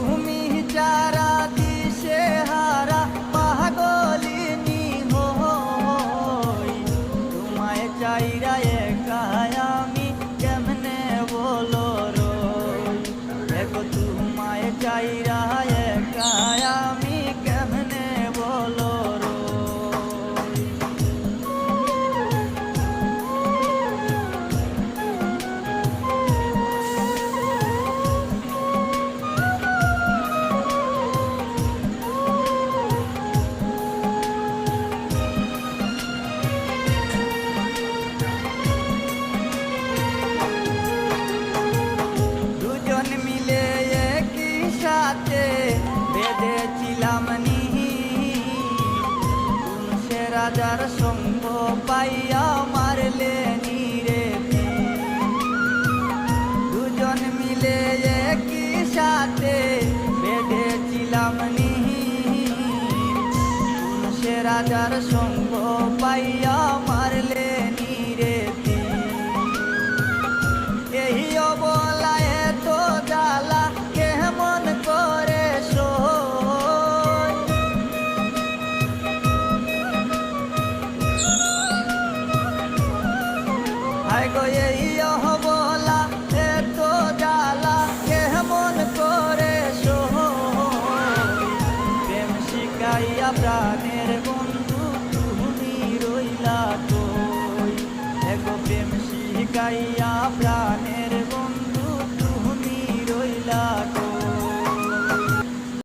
তুমি যারা দিশে হারা পাগলিনী হই, তোমায় চাইরা একা আমি কেমনে বলো রই। দেখো তোমায় চাইরা একা আমি কেমনে বলো রই। দুজন মিলে একই সাথে বেঁধেছিলাম সে রাজার সঙ্গ পাইয়া মারলে নিরে। দুজন মিলে একই সাথে বেঁধেছিলাম সে রাজার সঙ্গ পাইয়া মারলে নিরে। এই অবলায় তো জ্বালা কেমন করে সই। হায় গো এই